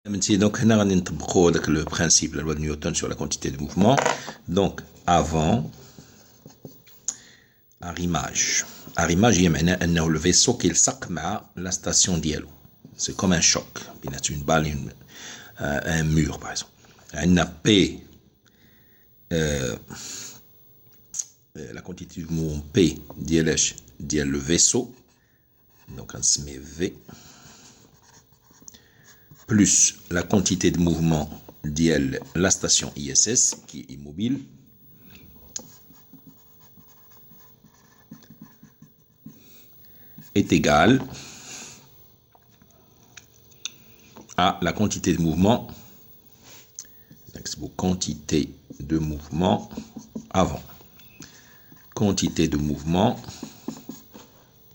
Donc, on a le principe, la loi de Newton sur la quantité de mouvement. Donc, avant arrimage. Arrimage, il y a le vaisseau qui est la station dialogue. C'est comme un choc. Il y a une balle, un mur, par exemple. On a P, la quantité de mouvement P, le vaisseau. Donc, on se met V. Plus la quantité de mouvement d'IL, la station ISS, qui est immobile, est égale à la quantité de mouvement, quantité de mouvement avant, quantité de mouvement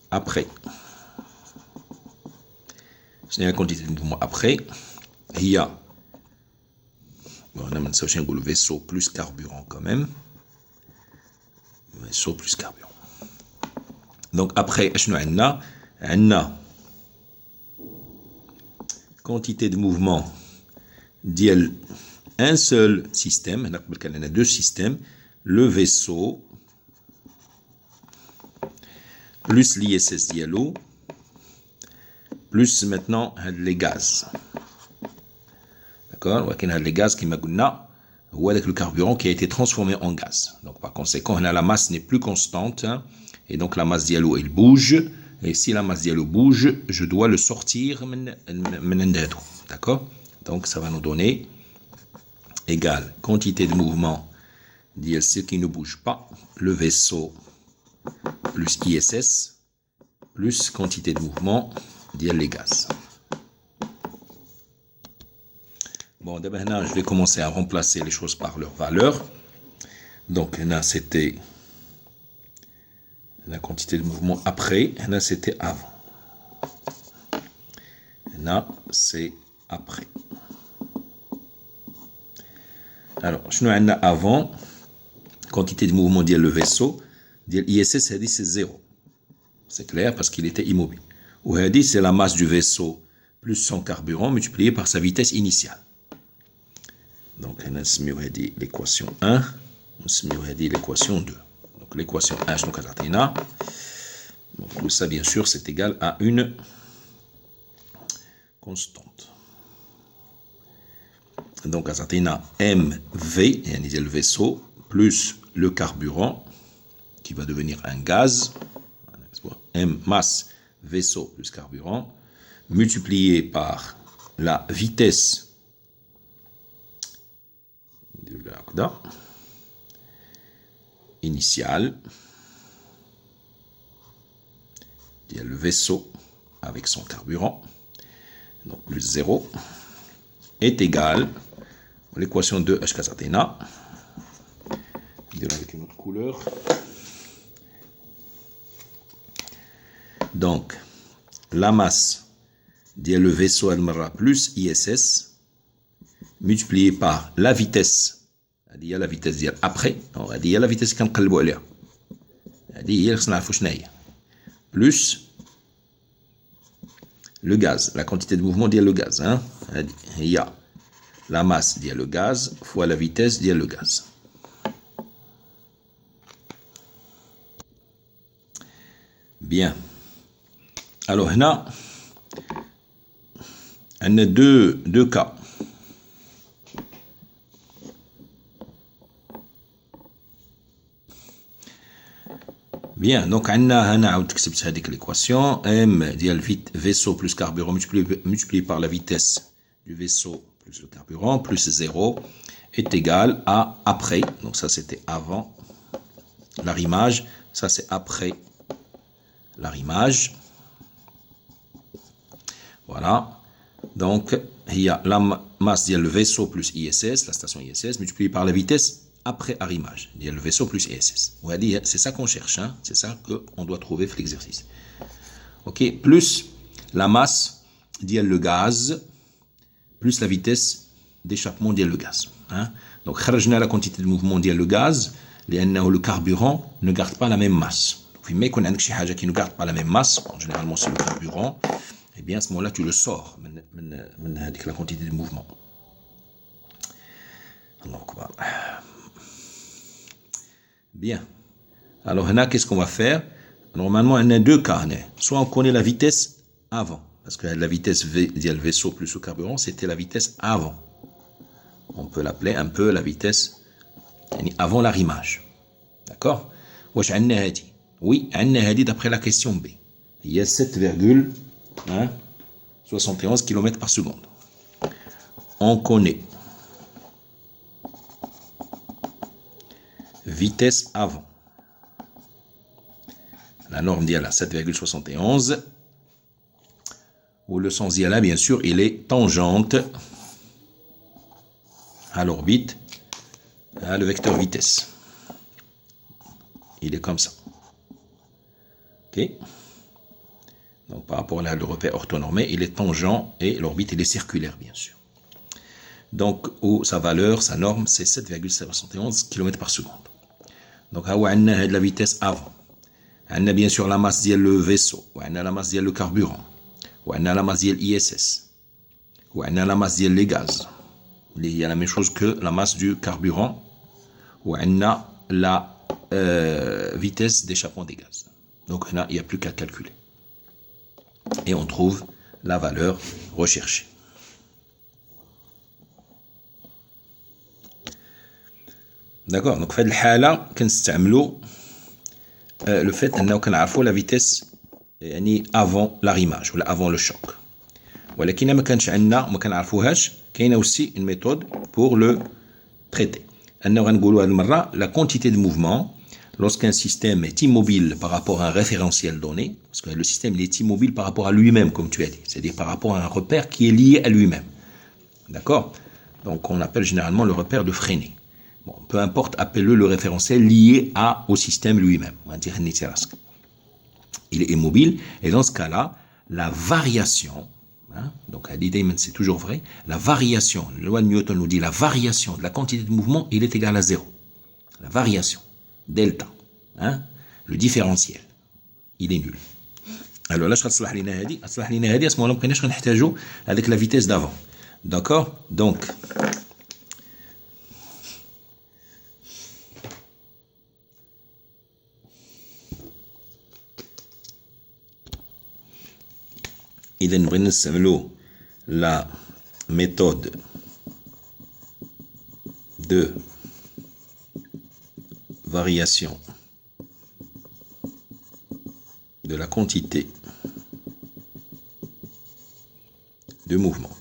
après. C'est la quantité de mouvement après. Il y a le vaisseau plus carburant quand même. Vaisseau plus carburant. Donc après, on a quantité de mouvement d'IL un seul système. On a deux systèmes. Le vaisseau plus l'ISS d'ILO. Plus maintenant les gaz. D'accord? Les gaz qui ou avec le carburant qui a été transformé en gaz. Donc par conséquent, la masse n'est plus constante. Hein, et donc la masse d'ILO, elle bouge. Et si la masse d'ILO bouge, je dois le sortir. D'accord? Donc ça va nous donner égal quantité de mouvement d'IL, ce qui ne bouge pas. Le vaisseau plus ISS plus quantité de mouvement d'IL les gaz. Bon, maintenant, je vais commencer à remplacer les choses par leur valeur. Donc, là, c'était la quantité de mouvement après. Là, c'était avant. Là, c'est après. Alors, je nous avant. Quantité de mouvement d'IL le vaisseau. d'IL ISS, c'est 0. C'est clair parce qu'il était immobile. Ou c'est la masse du vaisseau plus son carburant multiplié par sa vitesse initiale. Donc, on a l'équation 1, on se met l'équation 2. Donc, l'équation 1, je nous donc, tout ça, bien sûr, c'est égal à une constante. Donc, on MV, le vaisseau, plus le carburant, qui va devenir un gaz, M masse vaisseau plus carburant, multiplié par la vitesse de l'Aqda initiale, il y a le vaisseau avec son carburant, donc plus 0, est égal à l'équation de H4 avec une autre couleur. Donc, la masse d'IL le vaisseau Al-Marra plus ISS multiplié par la vitesse. Il y a la vitesse d'IL après. Il y a la vitesse qu'on قلبوا عليها. هذه هي خصنا نعرفوا شنو هي. Plus le gaz, la quantité de mouvement d'IL le gaz. Hein. Il y a la masse d'IL le gaz fois la vitesse d'IL le gaz. Bien. Alors, on a deux cas. Bien, donc on a l'équation M dit vaisseau plus carburant multiplié par la vitesse du vaisseau plus le carburant plus 0 est égal à après. Donc ça c'était avant l'arrimage, ça c'est après l'arrimage. Voilà. Donc, il y a la masse, il y a le vaisseau plus ISS, la station ISS, multiplié par la vitesse après arrimage. Il y a le vaisseau plus ISS. C'est ça qu'on cherche. Hein? C'est ça qu'on doit trouver pour l'exercice. OK. Plus la masse, il y a le gaz, plus la vitesse d'échappement, il y a le gaz. Hein? Donc, la quantité de mouvement, il y a le gaz, le carburant ne garde pas la même masse. Mais qu'on a quelque chose qui ne garde pas la même masse, généralement c'est le carburant. eh bien à ce moment-là tu le sors de la quantité de mouvement. Donc, bien. Alors là, qu'est-ce qu'on va faire? Normalement, on a deux cas. Soit on connaît la vitesse avant, parce que la vitesse V, le vaisseau plus le carburant, c'était la vitesse avant. On peut l'appeler un peu la vitesse avant l'arrimage. D'accord? Oui, d'après la question B. Il y a 7,71 km par seconde. On connaît vitesse avant. La norme d'Yala, 7,71. Ou le sens d'Yala, bien sûr, il est tangente à l'orbite, à le vecteur vitesse. Il est comme ça. Ok? Donc, par rapport à le repère orthonormé, il est tangent et l'orbite, il est circulaire, bien sûr. Donc, sa valeur, sa norme, c'est 7,71 km par seconde. Donc, on a la vitesse avant. On a bien sûr la masse de le vaisseau. On a la masse de le carburant. On a la masse de l'ISS. On a la masse de les gaz. Il y a la même chose que la masse du carburant. On a la vitesse d'échappement des gaz. Donc, il n'y a plus qu'à calculer. Et on trouve la valeur recherchée. D'accord. Donc, fait le hala, le fait qu'on a la vitesse avant l'arrimage ou avant le choc. ولكن ما كانش عندنا وما كنعرفوهاش كاينه aussi une méthode pour le traiter. أنه غنقولوا هذه المرة la quantité de mouvement lorsqu'un système est immobile par rapport à un référentiel donné, parce que le système il est immobile par rapport à lui-même comme tu as dit, c'est-à-dire par rapport à un repère qui est lié à lui-même. D'accord? Donc on appelle généralement le repère de Freinet. Bon, peu importe, appelle-le le référentiel lié au système lui-même. On va dire il est immobile et dans ce cas-là, la variation, donc l'idée c'est toujours vrai, la variation, la loi de Newton nous dit la variation de la quantité de mouvement, il est égal à 0. La variation, delta, le différentiel, il est nul. Alors là, je vais تصلح لنا هذه à ce moment-là, ما بقيناش غنحتاجوا avec la vitesse d'avant. D'accord? Donc إذا نبغي نستعملوا la méthode de variation de la quantité de mouvement.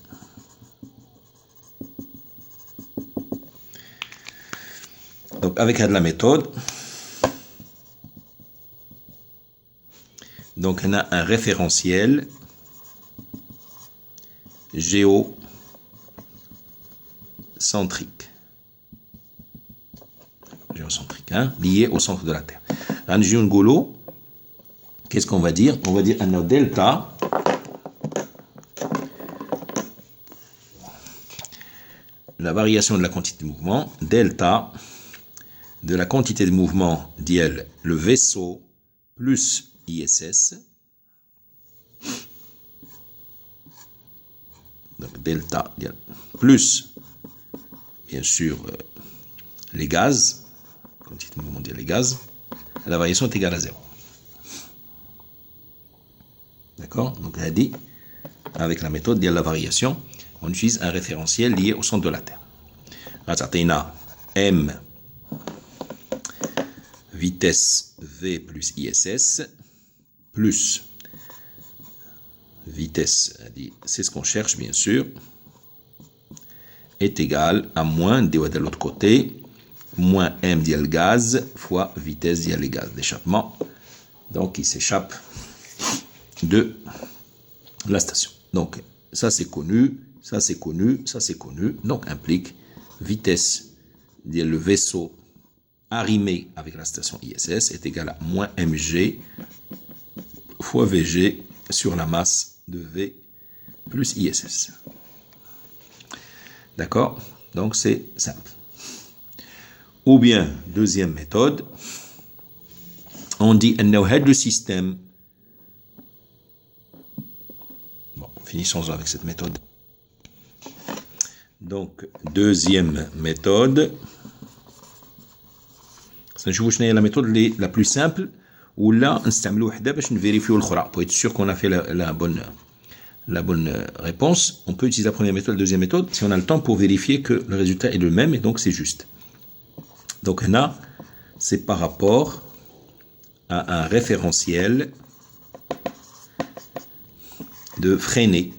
Donc avec la méthode, donc on a un référentiel géocentrique, lié au centre de la Terre. Qu'est-ce qu'on va dire? On va dire un delta la variation de la quantité de mouvement, delta de la quantité de mouvement d'IL, le vaisseau plus ISS. Donc delta plus, bien sûr, les gaz, quantité de mouvement d'IL, les gaz, la variation est égale à 0. D'accord? Donc, on a dit, avec la méthode de la variation, on utilise un référentiel lié au centre de la Terre. Là, M, vitesse V plus ISS, plus vitesse, c'est ce qu'on cherche, bien sûr, est égal à moins, de l'autre côté, moins M dial gaz fois vitesse dial les gaz d'échappement. Donc, il s'échappe de la station. Donc, ça c'est connu, ça c'est connu, ça c'est connu. Donc, implique vitesse dial le vaisseau arrimé avec la station ISS est égal à moins mg fois vg sur la masse de V plus ISS. D'accord? Donc, c'est simple. Ou bien, deuxième méthode, on dit que le système finissons avec cette méthode. Donc, deuxième méthode. نشوفوا شنو هي la méthode la plus simple ولا نستعملوا وحده باش نفيريفيو الاخرى. Pour être sûr qu'on a fait la bonne réponse, on peut utiliser la première méthode, la deuxième méthode, si on a le temps pour vérifier que le résultat est le même et donc c'est juste. Donc là, c'est par rapport à un référentiel de Freinet,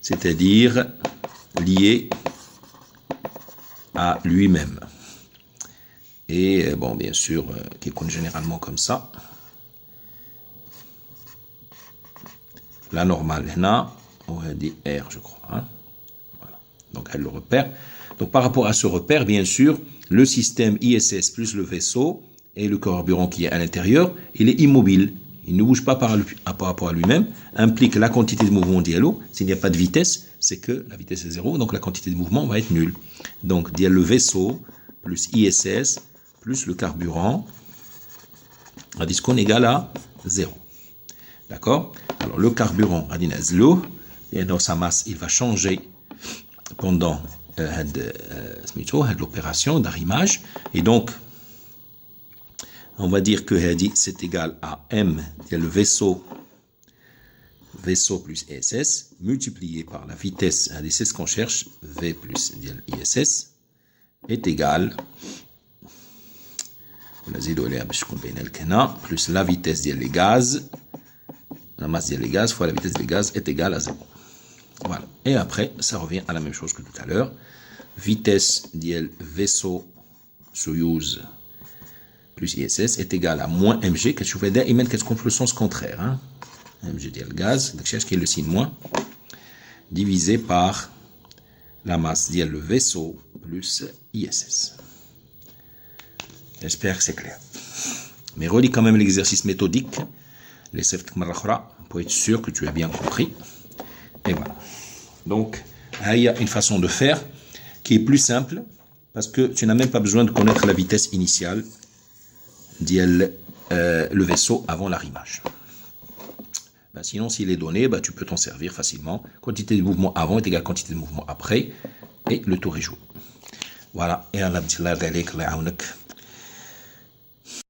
c'est-à-dire lié à lui-même. Et bon, bien sûr, qui compte généralement comme ça. La normale, on a dit R, je crois. Hein? Voilà. Donc, elle le repère. Donc, par rapport à ce repère, bien sûr, le système ISS plus le vaisseau et le carburant qui est à l'intérieur, il est immobile. Il ne bouge pas par rapport à lui-même, implique la quantité de mouvement dialo. S'il n'y a pas de vitesse, c'est que la vitesse est 0, donc la quantité de mouvement va être nulle. Donc, il y a le vaisseau plus ISS plus le carburant, à dit qu'on égale à 0. D'accord? Alors, le carburant, et dans sa masse, il va changer pendant l'opération d'arrimage. Et donc, on va dire que c'est égal à M, le vaisseau plus ISS, multiplié par la vitesse, c'est ce qu'on cherche, V plus ISS, est égal plus la vitesse des gaz, la masse des gaz fois la vitesse des gaz est égale à 0. Voilà. Et après, ça revient à la même chose que tout à l'heure. Vitesse du vaisseau Soyouz plus ISS est égale à moins mg. Qu'est-ce qu'on fait le sens contraire, hein? Mg du gaz, donc cherche qui est le signe moins, divisé par la masse du vaisseau plus ISS. J'espère que c'est clair. Mais relis quand même l'exercice méthodique, les pour être sûr que tu as bien compris. Et voilà. Donc, il y a une façon de faire qui est plus simple parce que tu n'as même pas besoin de connaître la vitesse initiale le vaisseau avant l'arrimage. Ben, sinon, s'il est donné, ben, tu peux t'en servir facilement. Quantité de mouvement avant est égale à quantité de mouvement après et le tour est joué. Voilà. Et Allah